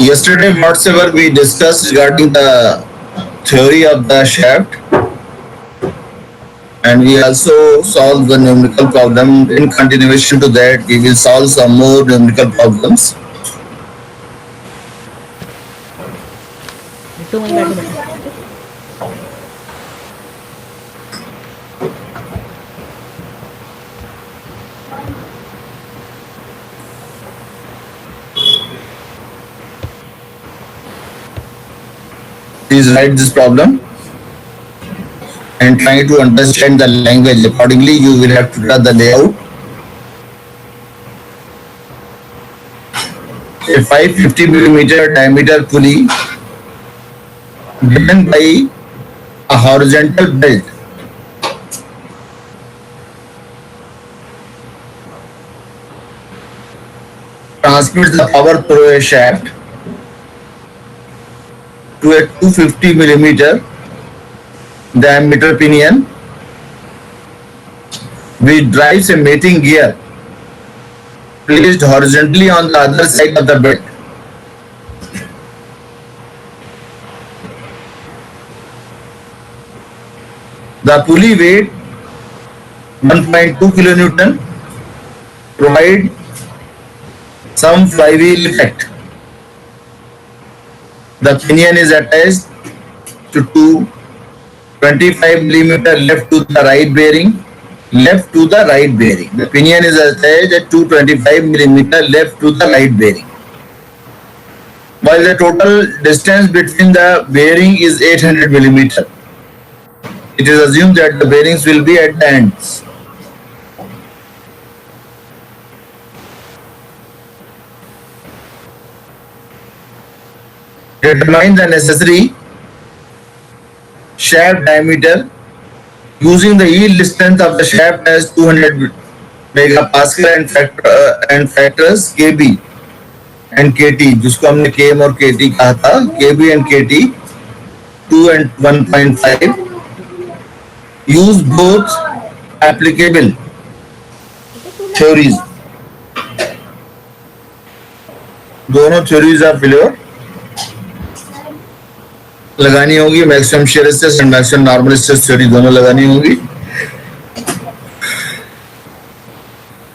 Yesterday, whatever we discussed regarding the theory of the shaft, and we also solved the numerical problem. In continuation to that, we will solve some more numerical problems. तो वहीं बैठो बेटा. Please write this problem and try to understand the language. Accordingly, you will have to draw the layout. A 550 millimeter diameter pulley driven by a horizontal belt transmits the power through a shaft to a 250 millimeter diameter pinion which drives a mating gear placed horizontally on the other side of the belt. The pulley weight 1.2 kilonewton provide some flywheel effect. The pinion is attached to two 25 millimeter left to the right bearing. The pinion is attached at 225 millimeter left to the right bearing. While the total distance between the bearing is 800 millimeter, it is assumed that the bearings will be at the ends. Determine the necessary shaft diameter using the yield strength of the shaft as 200 megapascal and factors kb and kt, जिसको हमने km और kt कहा था. kb and kt 2 and 1.5. Use both applicable theories. दोनों theories of failure लगानी होगी. Maximum shear stress and maximum normal stress theory दोनों लगानी होगी.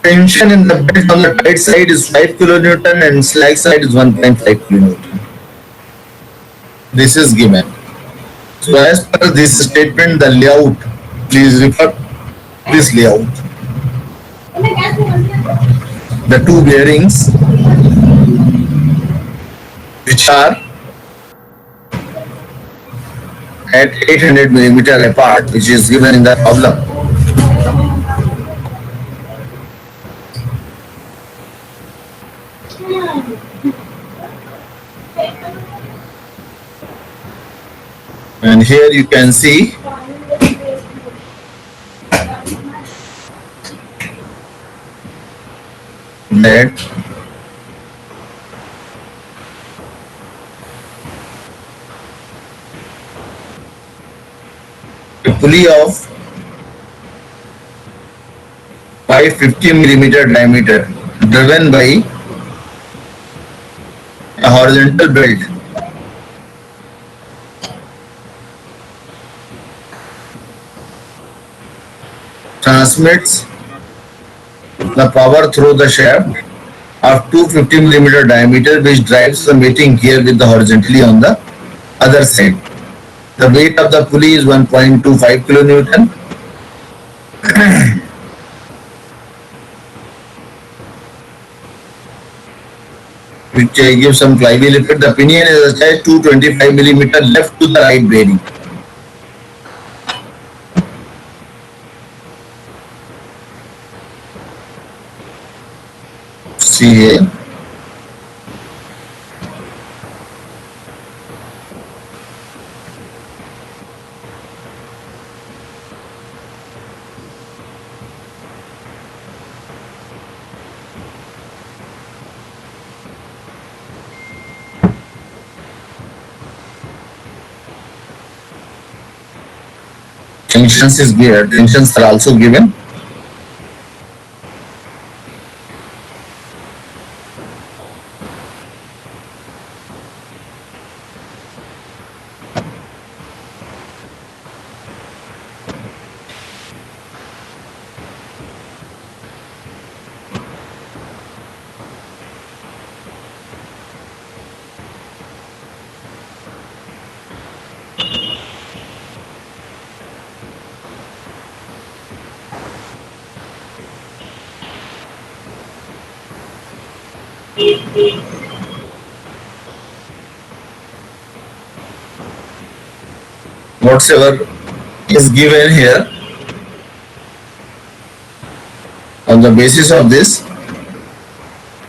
Tension in the belt on the tight side is 5 kilonewton and slack side is 1.5 kilonewton. This is given. So as per this statement, the layout, please refer this layout. The two bearings which are at 800 millimeter apart, which is given in the problem. And here you can see that a pulley of 550 millimeter diameter driven by a horizontal belt transmits the power through the shaft of 250 millimeter diameter, which drives the mating gear with the horizontally on the other side. The weight of the pulley is 1.25 kilonewton. Which gives some flywheel effect. The pinion is attached to 25 millimeter left to the right bearing. See here. Tensions are also given. whatsoever is given here, on the basis of this,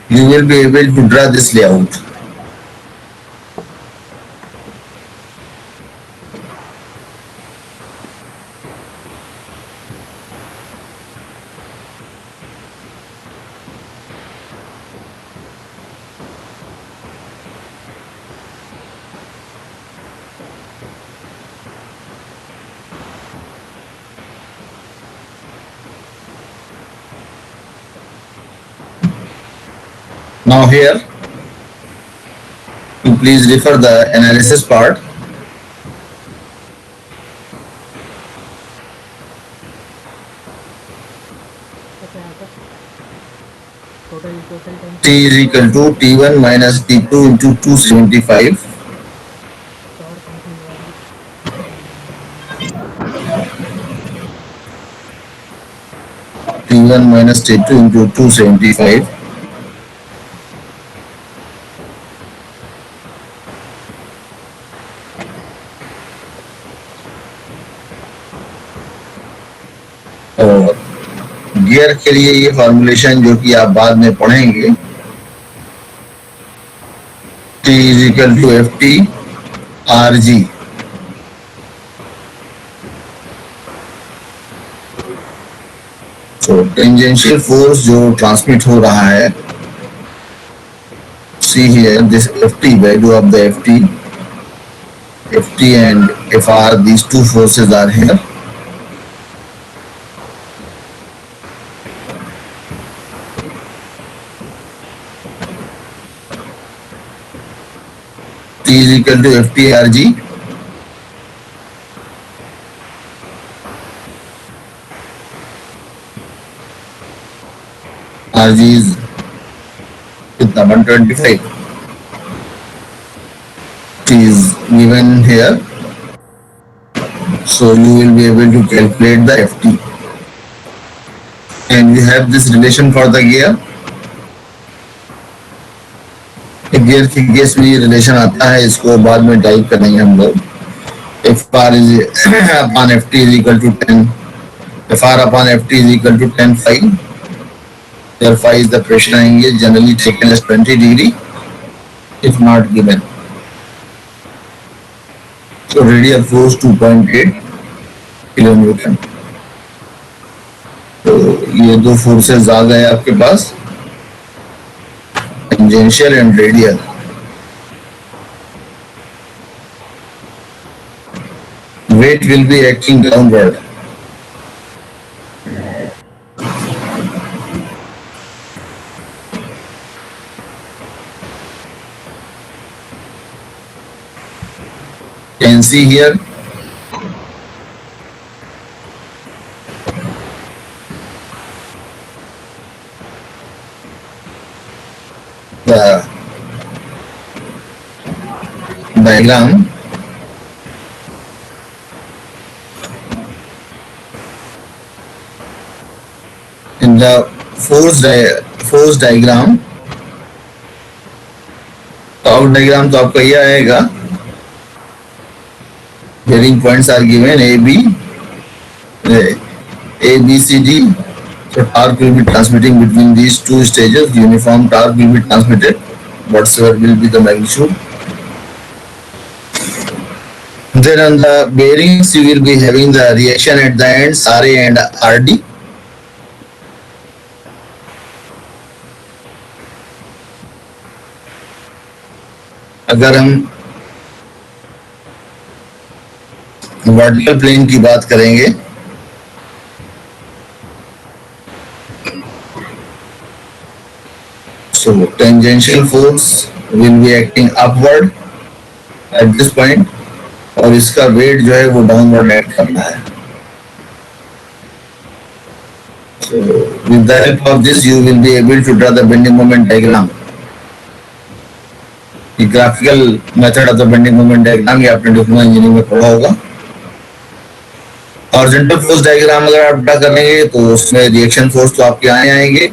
you will be able to draw this layout. Now here, you please refer the analysis part. T is equal to T1 minus T2 into 275. T1 minus T2 into 275. और gear के लिए ये formulation जो कि आप बाद में पढ़ेंगे, T is equal to FT RG. तो टेंजेंशियल फोर्स जो ट्रांसमिट हो रहा है, see here this FT, value of the FT and FR, these two forces are here. T is equal to FT RG. RG is 125. T is given here, so you will be able to calculate the FT, and you have this relation for the gear. Gear के case में ये relation आता है, इसको बाद में type करेंगे हम लोग. FR is upon FT is equal to 10. FR upon FT is equal to 10 phi. Where phi is the pressure angle, generally taken as 20 degree, if not given. So radial force 2.8 kilonewton. तो ये दो forces आ गए आपके पास, tangential and radial. Weight will be acting downward. Can see here the diagram. In the force diagram, torque diagram तो आपका ये आएगा. Bearing points are given A, B, C, D. So torque will be transmitting between these two stages. Uniform torque will be transmitted, whatsoever will be the magnitude. Then on the bearings, you will be having the reaction at the ends, RA and RD. अगर हम vertical plane की बात करेंगे, so tangential force will be acting upward at this point, और इसका wait जो है वो डाउनवर्ड एक्ट करना है. So with the help of this, you will be able to draw the bending moment diagram. The graphical method of the bending moment diagram ये आपने diploma engineering में पढ़ा होगा. हॉरिजॉन्टल फोर्स डायग्राम अगर आप draw करेंगे तो उसमें रिएक्शन फोर्स तो आपके आएंगे,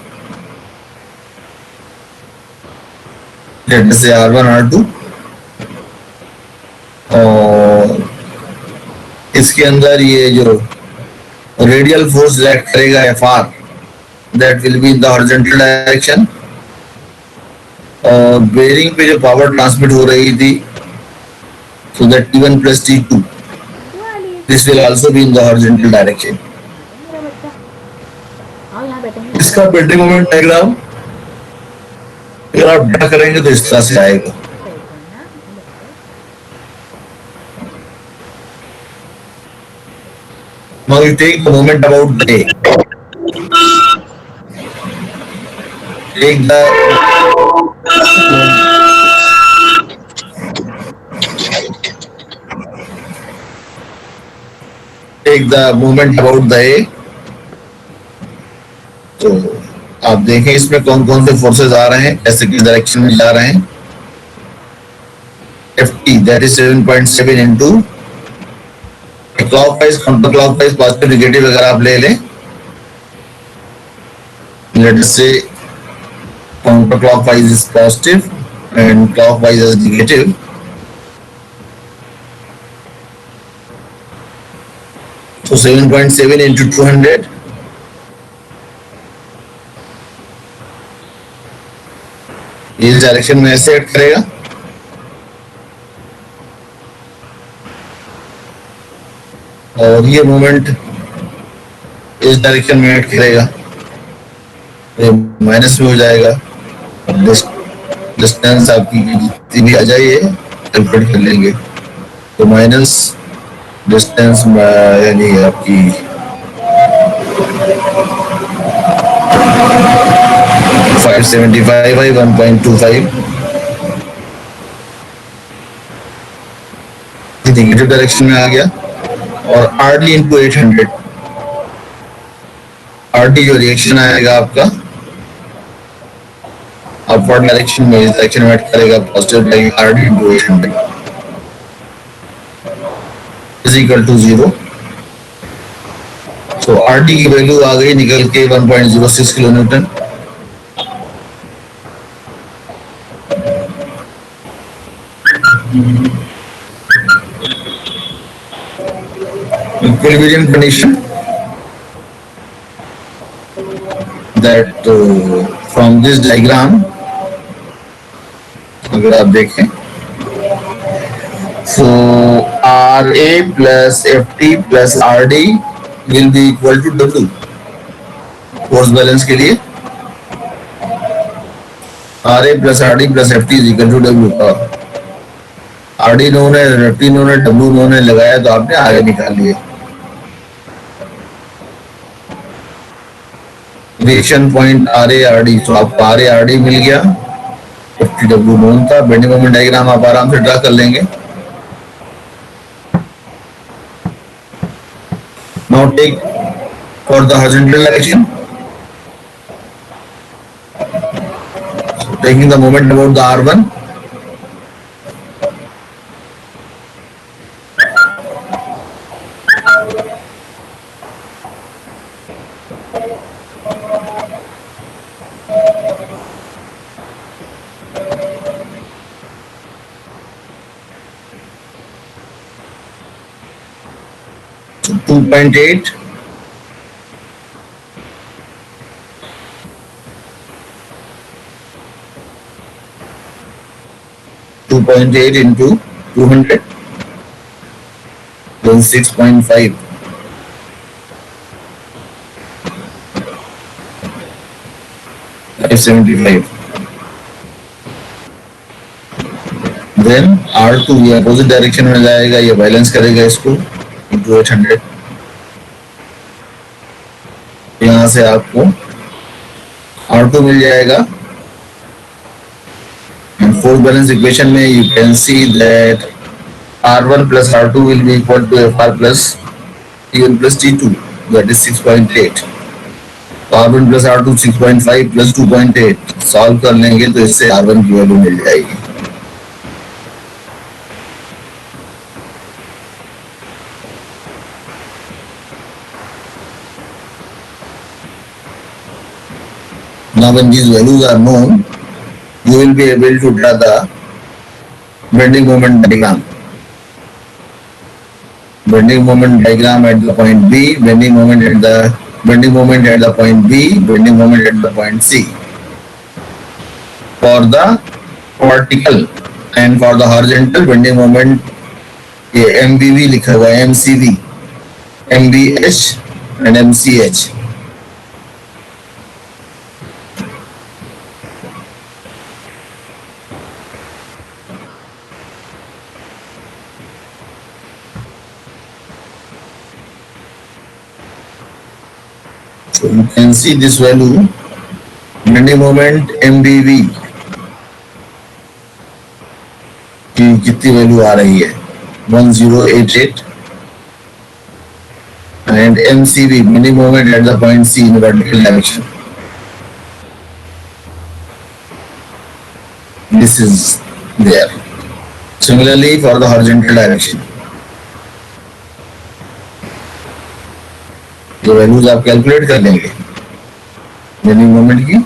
जैसे R1 R2, और इसके अंदर ये जो रेडियल फोर्स एक्ट करेगा FR, that will be in the horizontal direction. और बेरिंग पे जो पावर ट्रांसमिट हो रही थी, so that T1 plus T2, this will also be in the horizontal direction. इसका बेंडिंग मोमेंट डायग्राम अगर आप ड्रा करेंगे तो इस तरह से आएगा। Now you take the moment about the A. Take the moment about the A. तो आप देखें इसमें कौन कौन से फोर्सेस आ रहे हैं, कैसे किस डायरेक्शन में जा रहे हैं। FT that is 7.7 into clockwise, counterclockwise, positive negative अगर आप ले लें, let us say counterclockwise is positive and clockwise is negative. So 7.7 into 200, इस डायरेक्शन में ऐसे एक्ट करेगा। और ये मोमेंट इस डायरेक्शन में एक्ट करेगा, ये माइनस में हो जाएगा। डिस्टेंस आपकी जितनी भी आ जाए कैलकुलेट कर लेंगे, तो माइनस डिस्टेंस यानी आपकी 575 by 1.25 नेगेटिव डायरेक्शन में आ गया। और RD इंटू 800, RD जो रिएक्शन आएगा आपका अपवर्ड डायरेक्शन में, इस डायरेक्शन में करेगा positive RD into 800 is equal to 0। तो RD की वैल्यू आ गई निकल के 1.06 kilo Newton. Equilibrium condition that from this diagram अगर आप देखें, so RA plus FT plus RD will be equal to W। Force balance के लिए RA plus RD plus FT is equal to W का RD known है, FT known है, W known है, लगाया तो आपने आगे निकाल लिए। रिएक्शन पॉइंट RA RD, तो आपको RA RD मिल गया, FT W नोन था। बेंडिंग मोमेंट डायग्राम आप आराम से ड्रा कर लेंगे। Now take for the horizontal direction, taking the moment about the R1, so 2.8 2.8 into 200, then 6.5, then R2 ये अपोजिट डायरेक्शन में जाएगा, ये बैलेंस करेगा इसको इंटू 800। यहाँ से आपको R2 मिल जाएगा। फोर्स बैलेंस इक्वेशन में you can see that R1 plus R2 will be equal to FR plus T1 plus T2, that is 6.8। R1 plus R2 6.5 plus 2.8 solve कर लेंगे तो इससे R1 की वैल्यू मिल जाएगी। Now when these values are known, you will be able to draw the bending moment diagram. Bending moment diagram at the point B, bending moment at the point B, bending moment at the point C. For the vertical and for the horizontal bending moment, ये MBV लिखा हुआ है, MCV, MBH and MCH. So you can see this value, bending moment MBV की कितनी value आ रही है, 1088, and MCV, bending moment at the point C in vertical direction. This is there. Similarly for the horizontal direction. तो values आप calculate कर लेंगे bending moment की.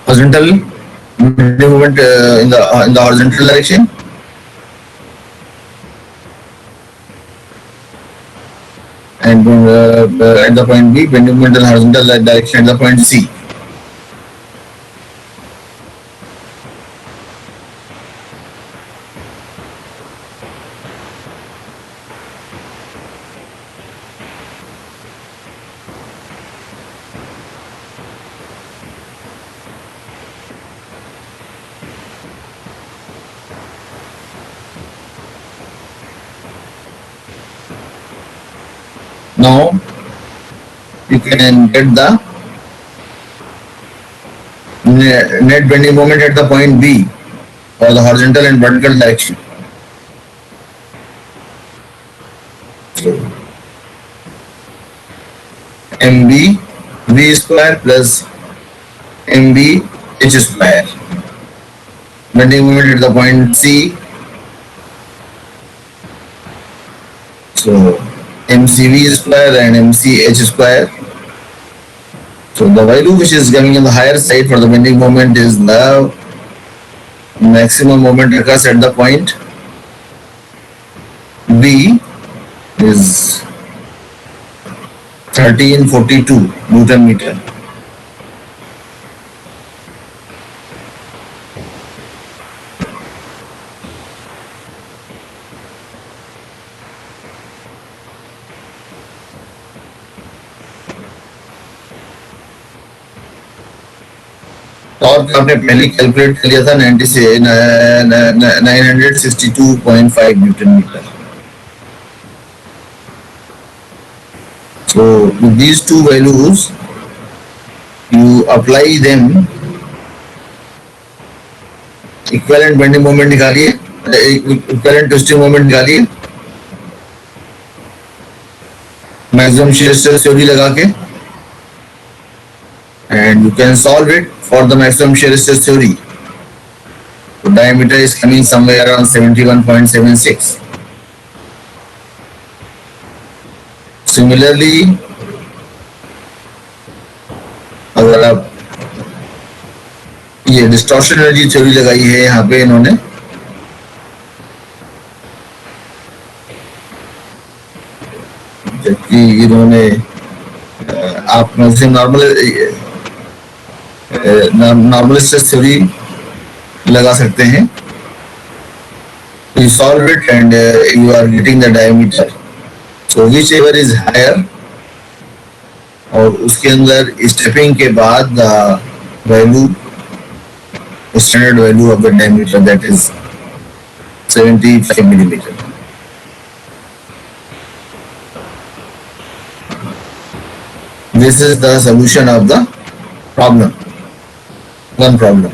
Horizontal bending moment in the horizontal direction. And at the point B, bending moment in the horizontal direction at the point C. Now you can get the net bending moment at the point B for the horizontal and vertical direction. So MB V square plus MB H square. Bending moment at the point C. So MCV square and MCH square. So the value which is coming on the higher side for the bending moment is the maximum moment occurs at the point B is 1342 Newton meter. Torque आपने पहले calculate कर लिया था 962.5 newton meter. So with these two values, you apply them, equivalent bending moment निकालिए, equivalent twisting moment निकालिए, maximum shear stress theory लगा के, and you can solve it for the maximum shear stress theory. The diameter is coming somewhere around 71.76. Similarly, अगर आप ये distortion energy theory लगाई है यहाँ पे इन्होंने, जबकि इन्होंने आप नॉर्मल स्ट्रेस थ्योरी लगा सकते हैं. You solve it and you are getting the diameter. So whichever is higher, और उसके अंदर स्टेपिंग के बाद value, standard value of the diameter that is 75 millimeter. This is the solution of the problem. One problem.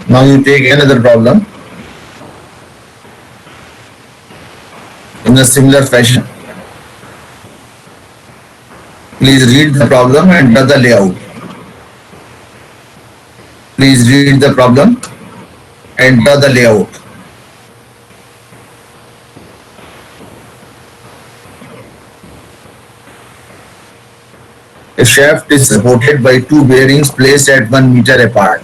Now you take another problem. in a similar fashion. Please read the problem and draw the layout. Please read the problem and draw the layout. A shaft is supported by two bearings placed at 1 meter apart.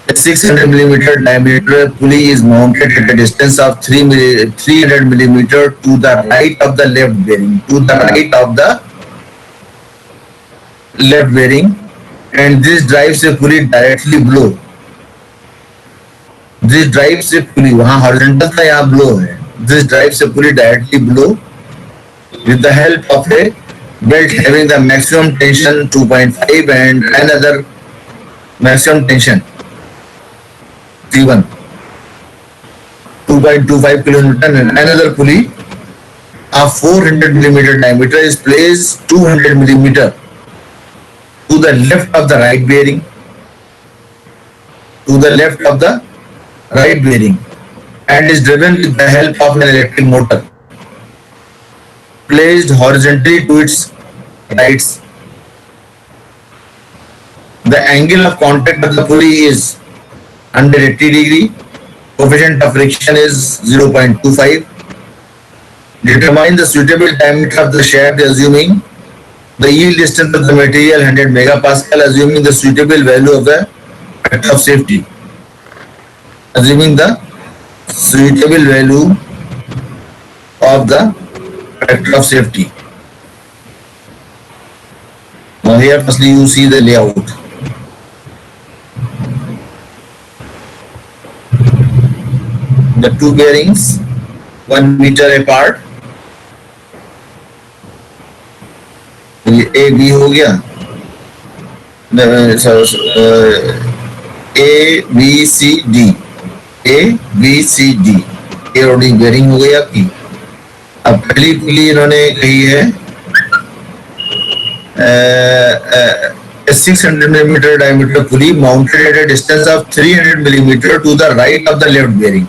A 600 millimeter diameter pulley is mounted at a distance of 300 millimeter to the right of the left bearing. To the right of the left bearing, and this drives a pulley directly below. This drives a pulley. वहाँ horizontal था, यहाँ below है. This drives a pulley directly below with the help of a belt having the maximum tension 2.5 and another maximum tension T1 2.25 kilonewton, and another pulley of 400 millimeter diameter is placed 200 millimeter to the left of the right bearing. To the left of the right bearing, and is driven with the help of an electric motor placed horizontally to its right. The angle of contact of the pulley is 180 degree. Coefficient of friction is 0.25. Determine the suitable diameter of the shaft assuming the yield distance of the material 100 megapascal, assuming the suitable value of the factor of safety. Assuming the suitable value of the factor of safety. Now here firstly you see the layout. The two bearings 1 meter apart. A B हो गया. A B C D. A B C D. A और D bearing हो गई आपकी. अब पहली पुली इन्होंने कही है 600 millimeter diameter pulley mounted at a distance of 300 millimeter to the right of the left bearing.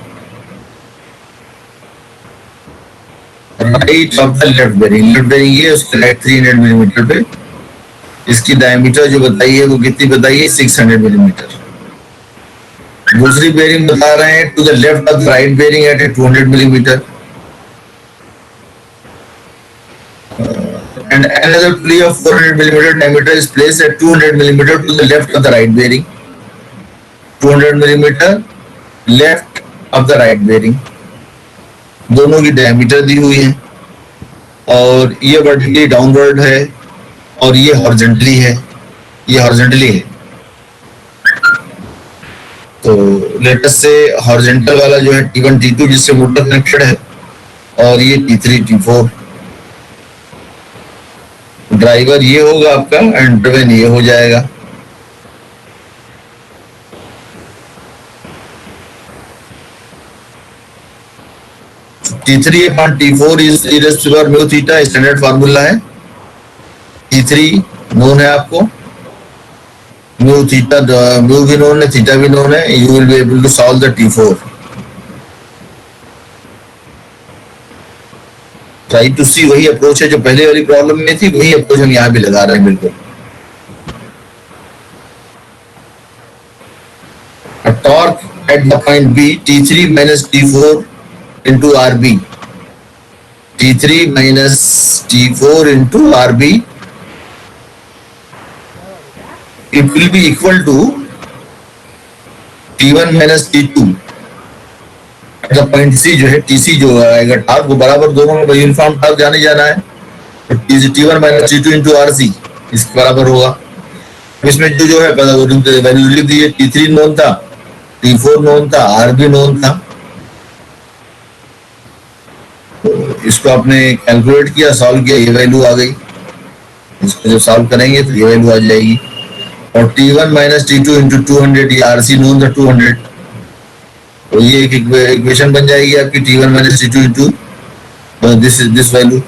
Right of the left bearing. Left bearing ये उसके राइट 300 millimeter पे. इसकी डायमीटर जो बताई है वो कितनी बताई है 600 millimeter. दूसरी बेरिंग बता रहे हैं to the left of the right bearing at 200 millimeter. And another pulley of 400 millimeter diameter is placed at 200 millimeter to the left of the right bearing. 200 millimeter left of the right bearing. दोनों की diameter दी हुई है और ये vertically downward है और ये horizontally है. ये हॉरिजॉन्टली है. तो लेटेस्ट से हॉरिजॉन्टल वाला जो है T1 T2 जिससे मोटर कनेक्टेड है और ये T3 T4. ड्राइवर ये होगा आपका एंड ड्रिवन ये हो जाएगा. T3 upon T4 is e raised to power mu theta. Standard formula है. T3 नोन है आपको. mu theta, mu भी नोन है, थीटा भी नोन है. You will be able to solve the T4. Try to see वही approach है जो पहले वाली प्रॉब्लम में थी, वही अप्रोच हम यहाँ भी लगा रहे हैं बिल्कुल. A torque at the point B, T3 minus T4 into RB. T3 minus T4 into RB. It will be equal to T1 minus T2. Point C जो है टीसी जो आएगा टार्क वो बराबर दोनों में यूनिफॉर्म टार्क जाने जाना है. तो T1 minus T2 into RC इसके बराबर होगा. इसमें जो है वैल्यू लिख दी है. T3 नोन था, T4 नोन था, RB नोन था. तो इसको आपने कैलकुलेट किया, सॉल्व किया, ये वैल्यू आ गई. इसको जो सॉल्व करेंगे तो ये वैल्यू आ जाएगी. और T1 माइनस T2 इंटू 200 ये RC नोन था 200. तो ये एक इक्वेशन बन जाएगी आपकी T1 minus T2 into this value.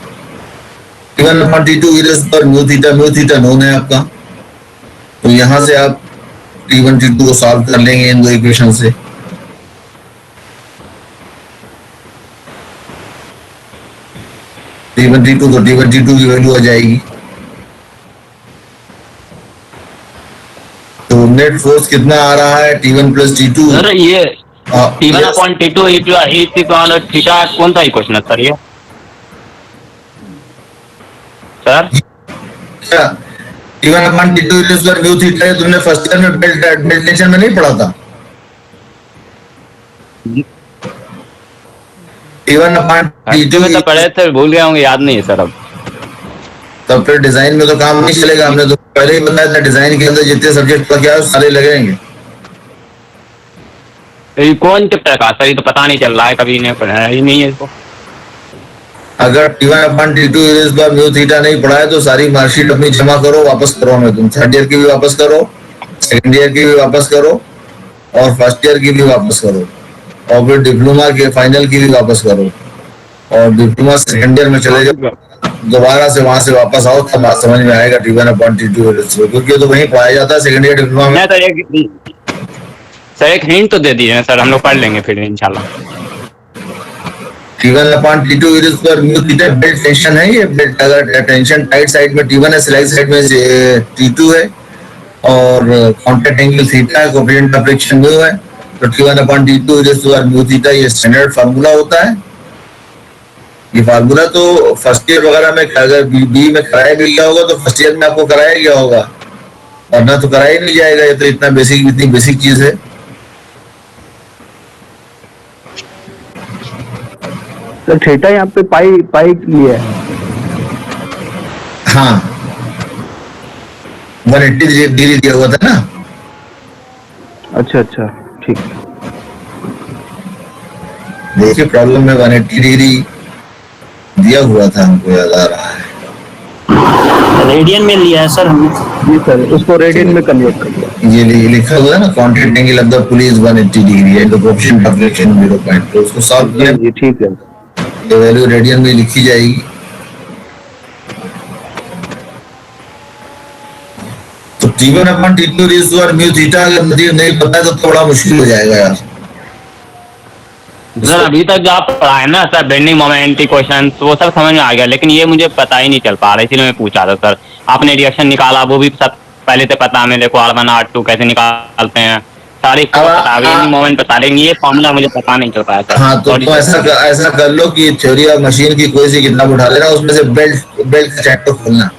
T1 upon T2 e raised पर म्यू थीटा नोन है आपका. तो यहाँ से आप T1 T2 को सॉल्व कर लेंगे इन दो इक्वेशन से. T1 T2 तो T1 T2 की वैल्यू आ जाएगी। तो नेट फोर्स कितना आ रहा है T1 प्लस T2? सर ये T1 अपॉन T2 थीटा कौन सा इक्वेशन है सर ये? सर क्या T1 upon T2 square mu theta तुमने फर्स्ट ईयर में बेल्ट टेंशन में नहीं पढ़ा था? T1 अपॉन T2 में तो पढ़े थे, भूल गया हूँ, याद नहीं है सर अब। तब फिर डिजाइन में तो काम नहीं चलेगा। हमने तो पहले ही बताया था डिजाइन के अंदर जितने सब्जेक्ट का क्या सारे लगेंगे। ये कौन चैप्टर का सर? ये तो पता नहीं चल रहा है, कभी ने पढ़ा ही नहीं है इसको। अगर T1 अपॉन T2 इस बार म्यू थीटा नहीं पढ़ा है तो सारी मार्कशीट अपनी जमा करो, वापस करो हमें। तुम थर्ड ईयर की भी वापस करो, सेकंड ईयर की भी वापस करो और फर्स्ट ईयर की भी वापस करो और फिर डिप्लोमा के फाइनल की भी वापस करो और डिप्लोमा सेकंड ईयर में चले जाओ। दोबारा से वहां से वापस आओ, तब बात समझ में आएगा T1 अपॉन T2 क्योंकि तो वहीं पढ़ाया जाता है सेकंड ईयर डिप्लोमा में। सर एक हिंट तो दे दिए सर, हम लोग पढ़ लेंगे फिर इंशाल्लाह। T1 अपॉन T2 पर म्यू थीटा बेल्ट टेंशन है। ये बेल्ट अगर टेंशन टाइट साइड में T1 है, स्लैग साइड में T2 है और कांटेक्ट एंगल थीटा है, कोएफिशिएंट ऑफ फ्रिक्शन म्यू है, तो T1 अपॉन T2 पर म्यू थीटा ये स्टैंडर्ड फार्मूला होता है। ये फार्मूला तो फर्स्ट ईयर वगैरह में अगर बी में कराया भी गया होगा तो फर्स्ट ईयर में आपको कराया गया होगा, वरना तो कराया ही नहीं जाएगा। ये तो इतना बेसिक, इतनी बेसिक चीज है। तो थीटा यहाँ पे पाई पाई लिया है। हाँ 180 डिग्री दिया हुआ था ना। अच्छा अच्छा ठीक। देखिए प्रॉब्लम में 180 डिग्री दिया हुआ था, हमको याद आ रहा है। रेडियन में लिया है सर हमने। जी सर, उसको रेडियन में कन्वर्ट कर दिया। ये लिखा हुआ है ना, contact angle of the pulley is 180 degree and the coefficient of friction 0. तो उसको सॉल्व करें, जी ठीक है। तो वैल्यू रेडियन में लिखी जाएगी। तो T1 अपॉन T2 और म्यू थीटा अगर नहीं पता है तो थोड़ा मुश्किल हो जाएगा यार। सर अभी तक जो आप पढ़ाए ना सर, बेंडिंग मोमेंट क्वेश्चन वो सब समझ में आ गया, लेकिन ये मुझे पता ही नहीं चल पा रहा, इसीलिए मैं पूछा था सर। आपने रिएक्शन निकाला वो भी सब पहले से पता है मेरे को, R1 R2 कैसे निकालते हैं सारी बेंडिंग मोमेंट पता, लेकिन ये फॉर्मूला मुझे पता नहीं चल पाया सर। हाँ तो ऐसा कर लो कि थ्योरी ऑफ मशीन की कोई सी किताब उठा लेना, उसमें से बेल्ट का चैप्टर खोलना।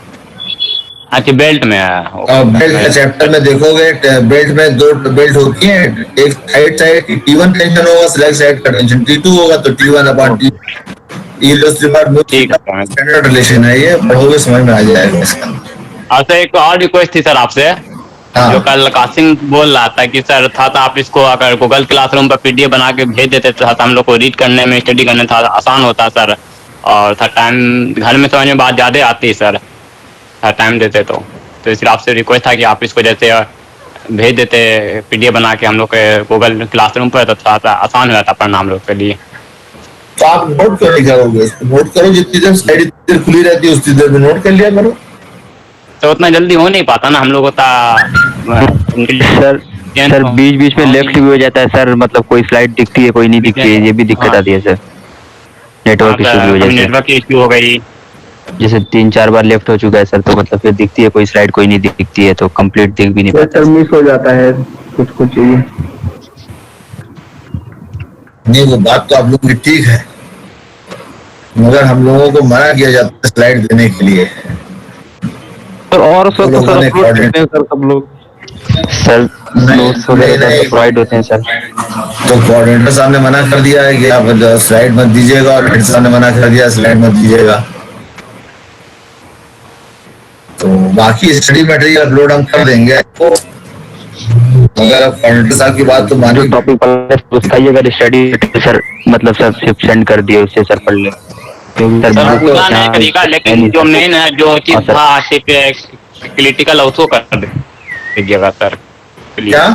अच्छा बेल्ट में है। बेल्ट का चैप्टर में देखोगे, बेल्ट में दो बेल्ट होती है, एक साइड साइड T1 टेंशन होगा, स्लैग साइड का टेंशन T2 होगा, तो T1 अपॉन स्टैंडर्ड रिलेशन है। ये पढ़ोगे समझ में आ जाएगा इसका। अच्छा एक और रिक्वेस्ट थी सर आपसे। हाँ। जो कल कासिम बोल रहा था कि सर था तो आप इसको अगर गूगल क्लासरूम पर PDF बना के भेज देते तो हम लोग को रीड करने में, स्टडी करने थोड़ा आसान होता सर, और था टाइम घर में समझ में बात ज़्यादा आती है सर, टाइम देते तो इसलिए आपसे रिक्वेस्ट था कि आप इसको जैसे भेज देते PDF बना के हम लोग के गूगल क्लासरूम पर, तो थोड़ा सा आसान हो जाता पढ़ना हम लोग के लिए। तो आप नोट क्यों नहीं करोगे? नोट करो, जितनी देर स्लाइड खुली रहती है उतनी देर में नोट कर लिया करो। तो उतना जल्दी हो नहीं पाता ना हम लोग का सर बीच बीच में लेफ्ट भी हो जाता है सर, मतलब कोई स्लाइड दिखती है कोई नहीं दिखती है, ये भी दिक्कत आती है सर। नेटवर्क इशू की वजह से, नेटवर्क इशू हो गई, जैसे 3-4 बार लेफ्ट हो चुका है सर, तो मतलब फिर दिखती है कोई स्लाइड कोई नहीं दिखती है, तो कंप्लीट दिख भी नहीं पाता, मिस हो जाता है कुछ कुछ चीजें। नहीं वो बात तो आप लोग की ठीक है, मगर हम लोगों को मना किया जाता है स्लाइड देने के लिए। और सब सब लोग सर नोट्स वगैरह प्रोवाइड होते हैं सर। तो कोऑर्डिनेटर साहब ने मना कर दिया है कि आप स्लाइड मत दीजिएगा, और हेड साहब ने मना कर दिया स्लाइड मत दीजिएगा। तो बाकी स्टडी मटेरियल अपलोड हम कर देंगे आपको, अगर आप कोऑर्डिनेटर साहब की बात तो मानो। टॉपिक पर उसका ही अगर स्टडी सर मतलब सर सिर्फ सेंड कर दिए उससे सर पढ़ ले सर पूरा नहीं करेगा, लेकिन जो मेन है जो चीज था क्रिटिकल उसको कर दीजिएगा सर। क्या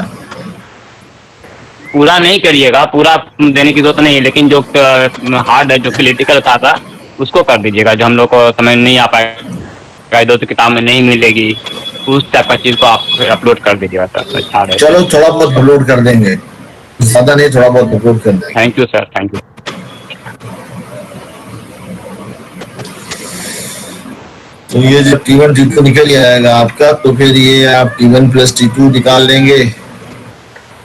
पूरा नहीं करिएगा, पूरा देने की जरूरत नहीं है, लेकिन जो हार्ड है जो क्रिटिकल था उसको कर दीजिएगा, जो हम लोग को समझ नहीं आ पाएगा, दो तो किताब में नहीं मिलेगी, उस टाइप का चीज को आप अपलोड कर दीजिएगा सर। अच्छा है, चलो थोड़ा बहुत अपलोड कर देंगे, ज्यादा नहीं, थोड़ा बहुत अपलोड कर देंगे। Thank you sir, thank you. तो ये जब T1 T2 निकल जाएगा आपका, तो फिर ये आप T1 प्लस T2 निकाल लेंगे।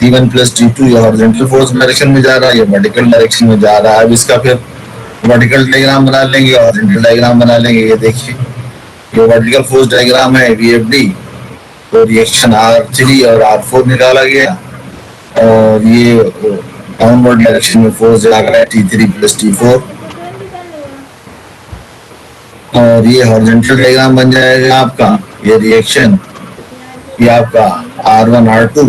T1 प्लस T2 ये हॉरिजॉन्टल फोर्स डायरेक्शन में जा रहा है, ये वर्टिकल डायरेक्शन में जा रहा है। अब इसका फिर वर्टिकल डायग्राम बना लेंगे, हॉरिजॉन्टल डायग्राम बना लेंगे। ये देखिए, ये वर्टिकल फोर्स डायग्राम है VFD, तो रिएक्शन R3 और R4 निकाला गया, और ये डाउनवर्ड डायरेक्शन में फोर्स जा रहा है T3 प्लस T4, और ये हॉरिजॉन्टल डायग्राम बन जाएगा आपका। ये रिएक्शन, ये आपका R1 R2,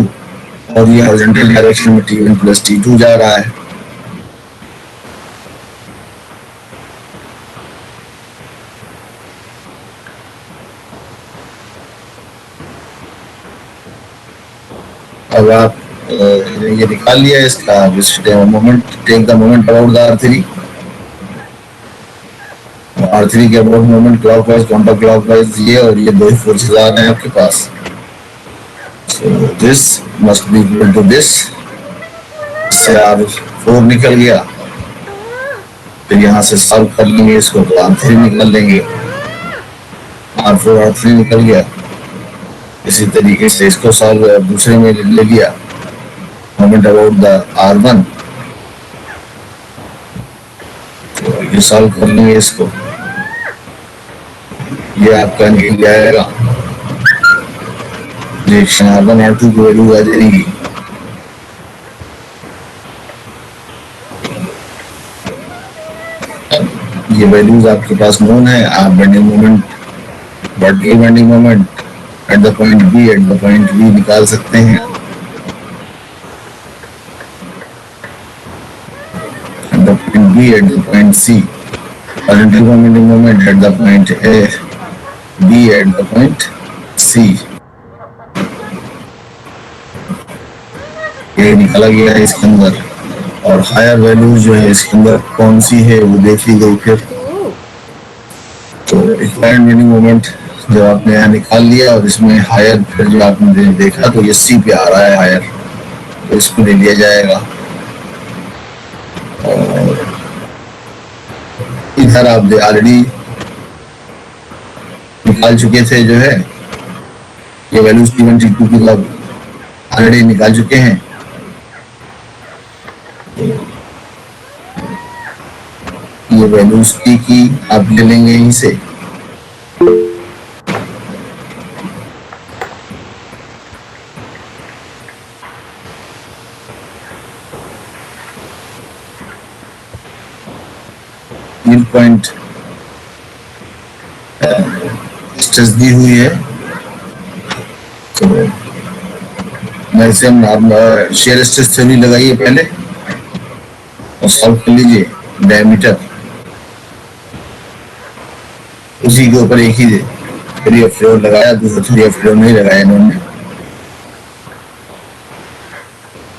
और ये हॉरिजॉन्टल डायरेक्शन में T1 प्लस T2 जा रहा है। अब आप ये निकाल लिया इसका moment, take the moment about the R3, R3 के about moment clockwise counter clockwise ये, और ये दो ही फोर्सेस आ रहे हैं आपके पास। So this must be equal to this, इससे R4 निकल गया। फिर यहाँ से सॉल्व कर लेंगे इसको, तो R3 निकाल लेंगे, R4 R3 निकल गया। इसी तरीके से इसको सॉल्व दूसरे में ले लिया, मोमेंट अबाउट द R1, तो ये सॉल्व कर लेंगे इसको, ये आपका निकल जाएगा। रिएक्शन R1 R2 की वैल्यू आ जाएगी। ये वैल्यूज आपके पास नोन है। आप bending moment, vertical bending moment at the point B, at the point B निकाल सकते हैं। At the point B, at the point C, horizontal bending moment at the point A, B at the point C। ये निकाला गया है इसके अंदर, और हायर वैल्यू जो है इसके अंदर कौन सी है वो देख ली गई। फिर तो रिक्वायर्ड बेंडिंग मोमेंट जब आपने यहाँ निकाल लिया, और इसमें हायर फिर जो आपने देखा तो ये C पे आ रहा है हायर, तो इसको ले लिया जाएगा। और इधर आप ऑलरेडी निकाल चुके थे जो है, ये वैल्यूज T1 T2 की ऑलरेडी निकाल चुके हैं। ये वैल्यूज की आप ले लेंगे यहीं से। पॉइंट स्ट्रेस दी हुई है, तो मैक्सिमम शेयर स्ट्रेस थ्योरी लगाइए पहले और सॉल्व कर लीजिए। डायमीटर उसी के ऊपर एक ही थ्योरी ऑफ फ्लो लगाया, दूसरा थ्योरी ऑफ फ्लो नहीं लगाया इन्होंने।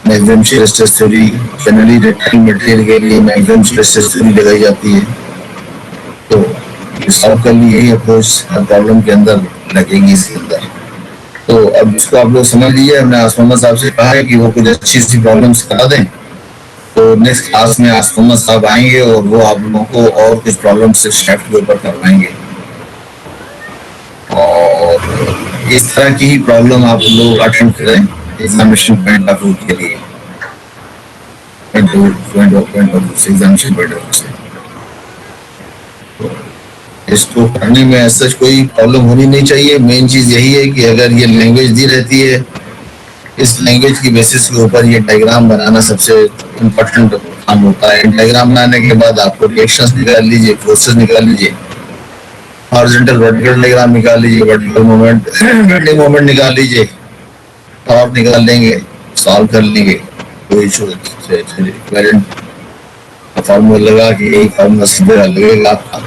Maximum shear stress theory generally rectangle material के लिए मैक्सिमम शेयर स्ट्रेस थ्योरी लगाई जाती है। तो सॉल्व कर लिए, यही अप्रोच प्रॉब्लम के अंदर लगेगी इसके अंदर। तो अब इसको आप लोग समझ लीजिए। हमने आसमाना साहब से कहा है कि वो कुछ अच्छी सी प्रॉब्लम्स करा दें, तो नेक्स्ट क्लास में आसमाना साहब आएंगे और वो आप लोगों को और कुछ प्रॉब्लम से शाफ्ट के ऊपर करवाएंगे, और इस तरह की ही प्रॉब्लम आप लोग अटेम्प्ट करें एग्जामिनेशन पॉइंट ऑफ व्यू के लिए, एग्जामिनेशन पॉइंट ऑफ व्यू से। इसको पढ़ने में ऐसा कोई प्रॉब्लम होनी नहीं चाहिए। मेन चीज यही है कि अगर ये लैंग्वेज दी रहती है, इस लैंग्वेज की बेसिस के ऊपर ये डायग्राम बनाना सबसे इम्पोर्टेंट काम होता है। डायग्राम बनाने के बाद आपको रिएक्शंस निकाल लीजिए, फोर्सेस निकाल लीजिए, हॉरिजॉन्टल वर्टिकल डायग्राम निकाल लीजिए, वर्टिकल मोमेंट बेंडिंग मोमेंट निकाल लीजिए, टॉर्क निकाल लेंगे, सॉल्व कर लेंगे। कोई फॉर्मूला लगा के यही फॉर्मूला सीधा लगेगा आपका,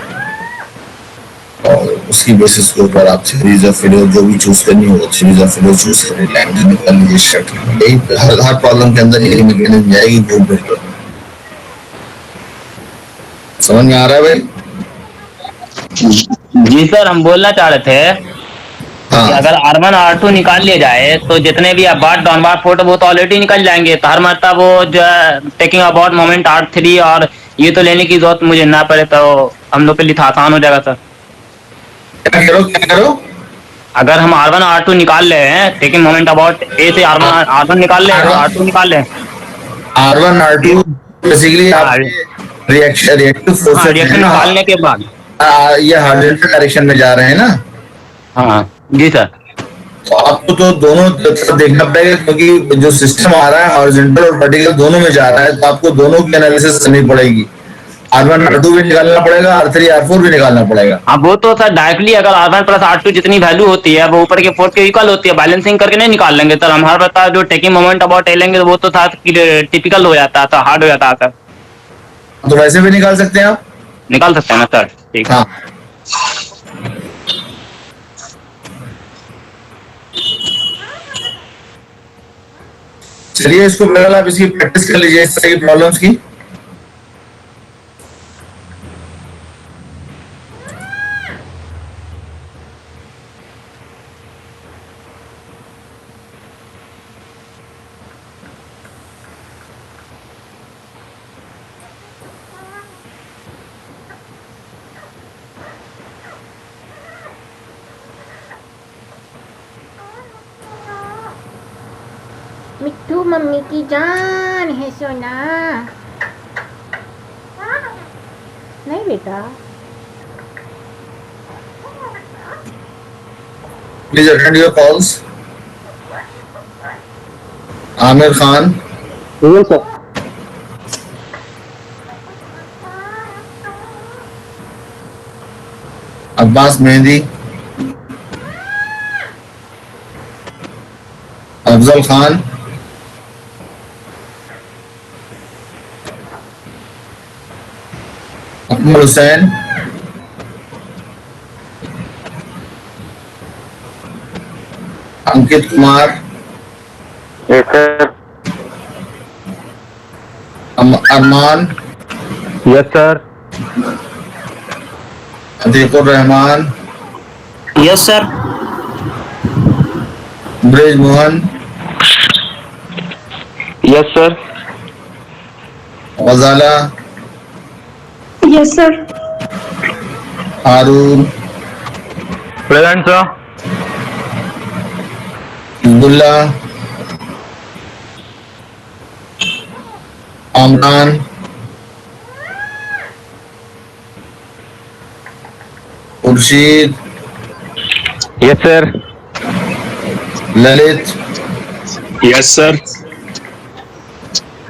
और उसकी बेसिस के ऊपर आप सीरीज ऑफ फेलियर जो भी चूज करनी हो, सीरीज ऑफ फेलियर चूज करें, लैंग्वेज निकाल लीजिए, शर्ट। यही हर प्रॉब्लम के अंदर यही मैकेनिज्म जाएगी घूम फिर के। समझ में आ रहा है भाई? जी सर, हम बोलना चाह रहे थे कि अगर R1 R2 निकाल लिया जाए तो जितने भी अबाउट डाउनवर्ड फोर्स वो तो ऑलरेडी निकल जाएंगे। तो हर मतलब वो जो टेकिंग अबाउट मोमेंट R3 और ये तो लेने की जरूरत मुझे ना पड़े, तो हम लोग के लिए आसान हो जाएगा सर। क्या करो? अगर हम R1 R2 निकाल ले हैं, टेकिंग मोमेंट अबाउट ए से R1 निकाल ले तो R2 निकाल ले। R1 R2 बेसिकली हाँ, आपके रिएक्टिव फोर्सेस रिएक्शन निकालने के बाद ये हॉरिजॉन्टल डायरेक्शन में जा रहे हैं ना। हाँ जी सर। तो आपको तो दोनों तरफ देखना पड़ेगा, क्योंकि जो सिस्टम आ रहा है हॉरिजॉन्टल और वर्टिकल दोनों में जा रहा है, तो आपको दोनों की एनालिसिस करनी पड़ेगी। R1 R2 भी निकालना पड़ेगा, R3 R4 भी निकालना पड़ेगा। हाँ वो तो सर डायरेक्टली अगर R1 प्लस R2 जितनी वैल्यू होती है वो ऊपर के फोर्स के इक्वल होती है, बैलेंसिंग करके नहीं निकाल लेंगे सर। हम हर बता जो टेकिंग मोमेंट अबाउट ए लेंगे वो तो था टिपिकल हो जाता है, हार्ड हो जाता है सर। तो वैसे भी निकाल सकते हैं आप, निकाल सकते हैं ना सर। ठीक। हाँ। चलिए इसको पहले आप इसकी प्रैक्टिस कर लीजिए, इस तरह की प्रॉब्लम्स की। मिट्टू मम्मी की जान है सोना। नहीं बेटा। Please attend your calls. Aamir Khan, sir. Abbas Mehndi, Afzal Khan, Akmal Hussain, Ankit Kumar, yes sir. Arman, yes sir. Atiqur Rahman, yes sir. Brij Mohan, yes sir. Ghazala, yes sir. Haroon, present sir. Abdullah, Amran, Khurshid, yes sir. Lalit, yes sir.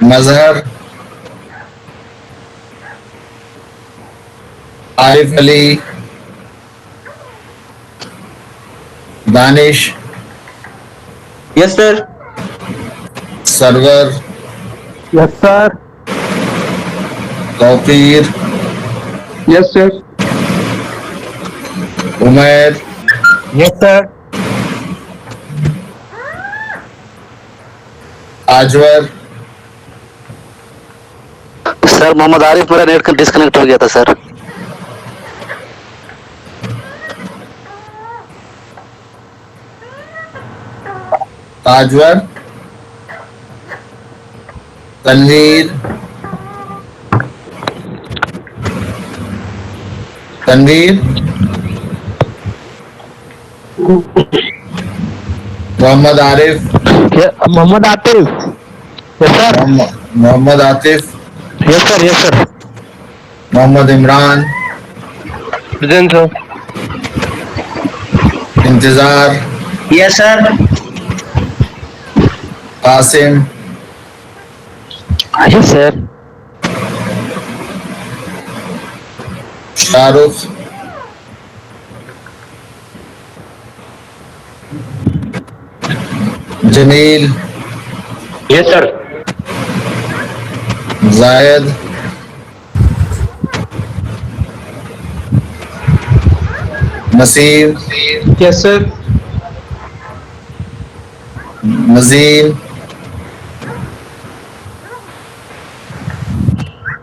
Mazhar, Arif Ali, Danish, yes sir. Sarwar, yes sir. Tauqeer, yes sir. Umair, yes sir. Azwar, sir Mohammad Arif, मेरा net disconnect हो गया था sir. Tajwar, Tanveer, Mohammad Arif, Mohammad Atif. Yes sir. Mohammad Atif, yes sir. Yes sir. Mohammad Imran, present sir. Intezar, yes sir. Qasim, yes sir. Shahrukh, Jameel, yes sir. Zaid, Naseem, yes sir. Najeem,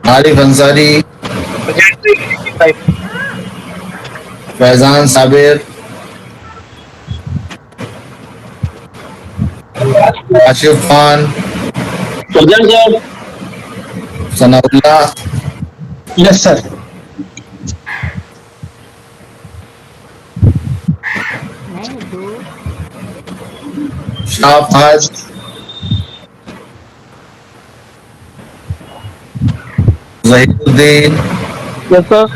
Arif Ansari, Faizan Sabir, Ashif Khan, present sir. Sanaullah, yes sir. Fahad, Zahiruddin, yes sir.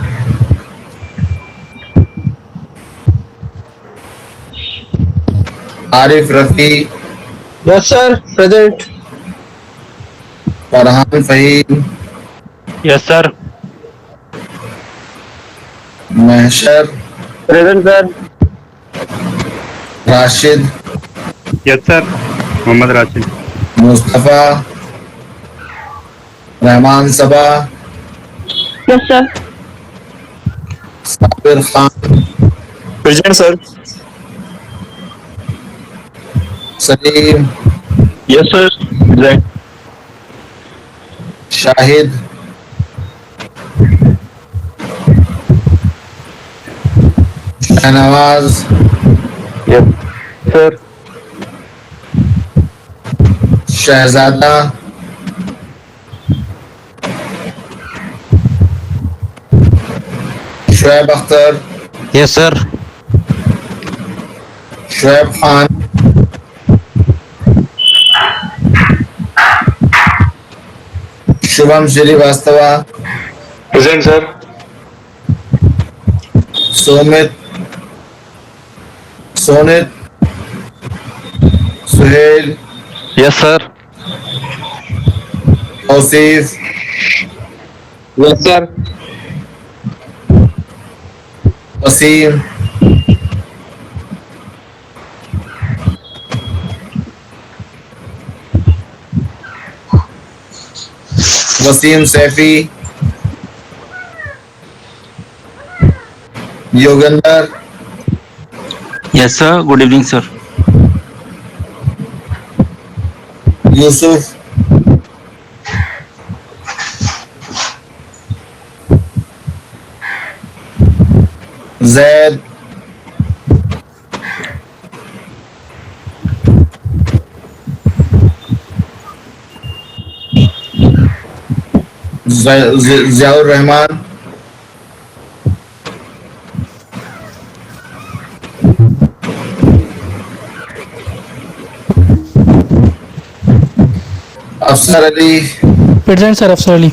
Arif Rafi, yes sir, present. Farhan Fahim, yes sir. Mahshar, present sir. Rashid, yes sir. Mohammad Rashid. Mustafa, Rahman सबा, yes sir. Sabir Khan, present sir. Salim, yes sir. Present. Shahid, Shahnawaz, yes sir. Shahzada, Shoaib Akhtar, yes sir. Shoaib Khan, Shubham Srivastava, present sir. Somit, Sonit, Suhail, yes sir. Tauseef, yes sir. Waseem, Waseem Saifi, Yogendra, yes sir. Good evening sir. Yusuf, Zaid, Ziaur Rahman, Afsar Ali, present sir. Afsar Ali.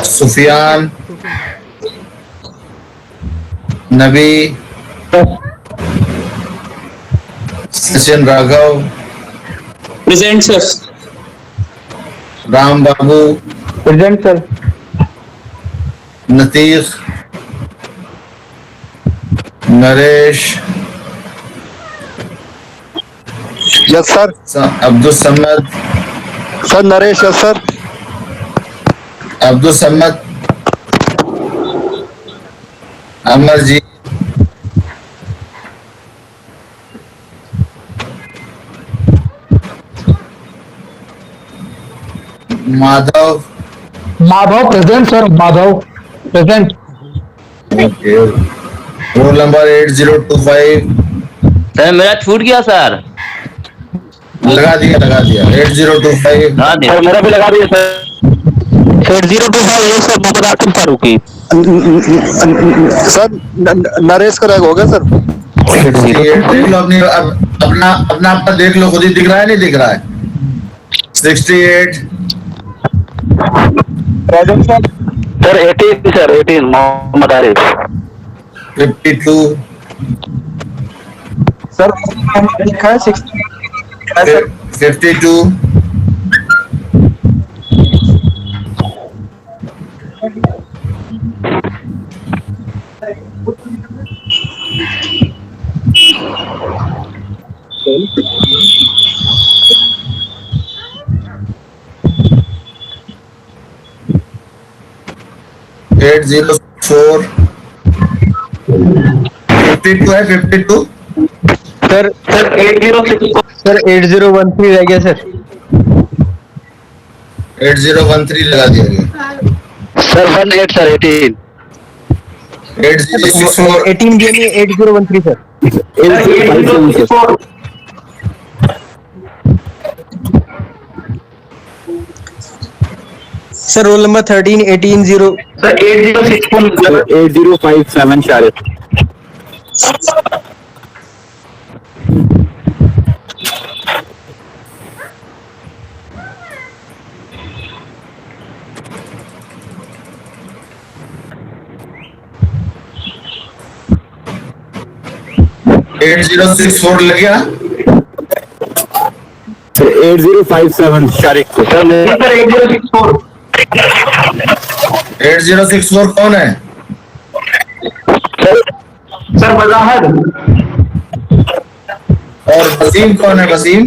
Sufiyan, Nabi, Sachin Raghav, present sir. Ram Babu, present sir. Natiq, Naresh, yes sir. Abdul Samad, sir Naresh, yes sir. Abdul Samad, Amarjeet, Madhav, Madhav. Present sir. Madhav. Present. Roll number 8025, sir मेरा छूट गया sir. लगा दिया 8025, हाँ दे। Sir मेरा भी लगा दिया सर। 8025 ये सर मोहम्मद आकिब फारूकी। सर नरेश का रैग हो गया सर। 68 देख लो अपना अपना देख लो, खुद ही दिख रहा है नहीं दिख रहा है। 68, present sir. Sir 18 sir 18 Mohammad Arif. 52, sir लिखा है 60 सर। 52, 804, 52 है 52, सर 8013 रह गया सर। 8013 लगा दिया गया। Sir 18 sir 18। 8064, 18 दिया नहीं, 8013 sir. Sir roll number 13 180। Sir 8061। 8057 शारिद। 8064 लग गया। 8057 शारिक सर 8064 कौन है? सर वजाहत और वसीम कौन है? वसीम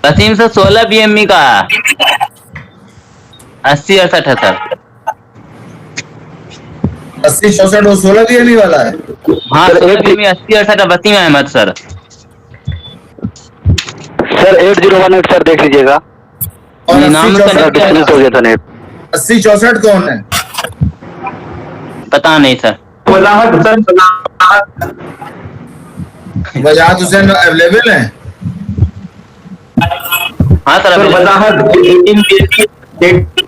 वसीम सर 16 BME का 8068 है सर। 8064 और 16 BME वाला है। हाँ 16 BME 8068 Waseem Ahmad sir. Sir 8018 sir देख लीजिएगा। और नाम तो नहीं डिस्कनेक्ट हो गया था नेट। 8064 कौन है? पता नहीं सर। वजाहत सर वजाहत हुसैन अवेलेबल है? हाँ सर अभी वजाहत 8064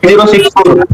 8064